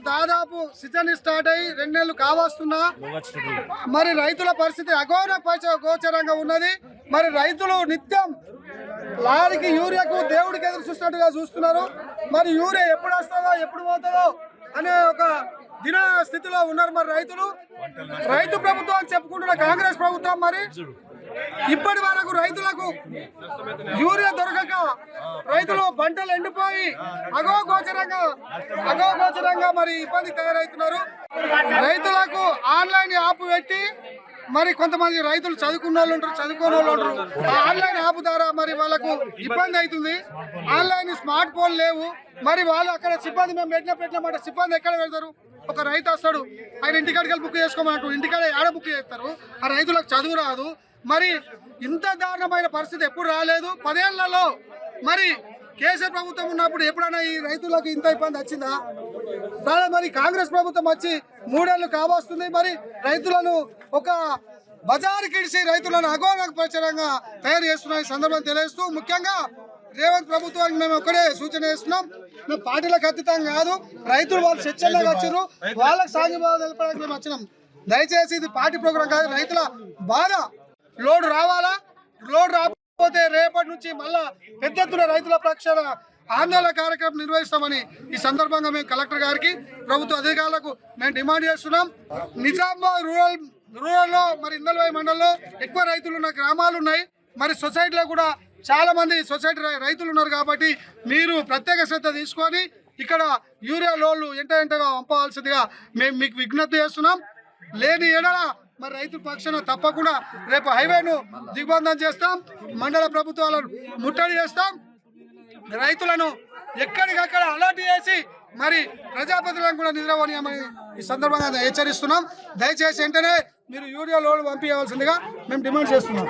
దాదాపు season start అయ్యి 2 నెలలు కావస్తున్నా మరి రైతుల పరిస్థితి అఘోర గోచరంగా ఉన్నది. మరి రైతులు నిత్యం లారీకి యూరియాకు దేవుడికి ఎదురు చూస్తున్నట్టుగా చూస్తున్నారు. మరి యూరియా ఎప్పుడు వస్తుందో ఎప్పుడు పోతుందో అనే ఒక దిన స్థితిలో ఉన్నారు. మరి రైతు ప్రభుత్వం అని చెప్పుకుంటున్న కాంగ్రెస్ ప్రభుత్వం మరి ఇప్పటి వరకు రైతులకు యూరియా దొరకక రైతులు పంటలు ఎండిపోయి అగోగోచరంగా మరి ఇబ్బంది తయారవుతున్నారు. రైతులకు ఆన్లైన్ యాప్ పెట్టి మరి కొంతమంది రైతులు చదువుకున్న వాళ్ళు ఉంటారు, చదువుకోని వాళ్ళు ఉంటారు. ఆన్లైన్ యాప్ ద్వారా మరి వాళ్ళకు ఇబ్బంది అవుతుంది. ఆన్లైన్ స్మార్ట్ ఫోన్ లేవు. మరి వాళ్ళు అక్కడ సిబ్బంది మేము పెట్టినమాట సిబ్బంది ఎక్కడ పెడతారు? ఒక రైతు వస్తాడు, ఆయన ఇంటికాడికి బుక్ చేసుకోమంటూ ఇంటికాడ ఏడ బుక్ చేస్తారు. ఆ రైతులకు చదువు రాదు. మరి ఇంత దారుణమైన పరిస్థితి ఎప్పుడు రాలేదు 10 ఏళ్లలో. మరి కేసీఆర్ ప్రభుత్వం ఉన్నప్పుడు ఎప్పుడైనా ఈ రైతులకు ఇంత ఇబ్బంది వచ్చిందా? మరి కాంగ్రెస్ ప్రభుత్వం వచ్చి 3 ఏళ్లు కావస్తుంది. మరి రైతులను ఒక బజారుకి ఇడిచి రైతులను అగోరపరచరంగా తయారు చేస్తున్న ఈ సందర్భం తెలియజేస్తూ ముఖ్యంగా రేవంత్ ప్రభుత్వానికి మేము ఒక్కడే సూచన చేస్తున్నాం. మేము పార్టీలకు అతీతం కాదు, రైతులు వాళ్ళు స్వచ్ఛందంగా వచ్చారు, వాళ్ళకి సాంఘిక తెలపడానికి మేము వచ్చినాం. దయచేసి ఇది పార్టీ ప్రోగ్రాం కాదు, రైతుల బాధ. లోడ్ రావాలా, లోడ్ రాకపోతే రేపటి నుంచి మళ్ళా పెద్ద ఎత్తున రైతుల పక్షాన ఆందోళన కార్యక్రమం నిర్వహిస్తామని ఈ సందర్భంగా మేము కలెక్టర్ గారికి ప్రభుత్వ అధికారులకు మేము డిమాండ్ చేస్తున్నాం. నిజామాబాద్ రూరల్లో మరి ఇందల్వాయి మండలంలో ఎక్కువ రైతులు ఉన్న గ్రామాలు ఉన్నాయి. మరి సొసైటీలో కూడా చాలా మంది సొసైటీ రైతులు ఉన్నారు. కాబట్టి మీరు ప్రత్యేక శ్రద్ధ తీసుకొని ఇక్కడ యూరియా లోడ్లు ఎంటగా పంపవలసిందిగా మేము మీకు విజ్ఞప్తి చేస్తున్నాం. లేని ఏడల మరి రైతు పక్షాన తప్పకుండా రేపు హైవేను దిగ్బంధం చేస్తాం, మండల ప్రభుత్వాలను ముట్టడి చేస్తాం, రైతులను ఎక్కడికక్కడ అలర్ట్ చేసి మరి ప్రజాప్రతినిధులను కూడా నిద్రపోనియమని ఈ సందర్భంగా హెచ్చరిస్తున్నాం. దయచేసి వెంటనే మీరు యూరియా లోడ్ పంపించవలసిందిగా మేము డిమాండ్ చేస్తున్నాం.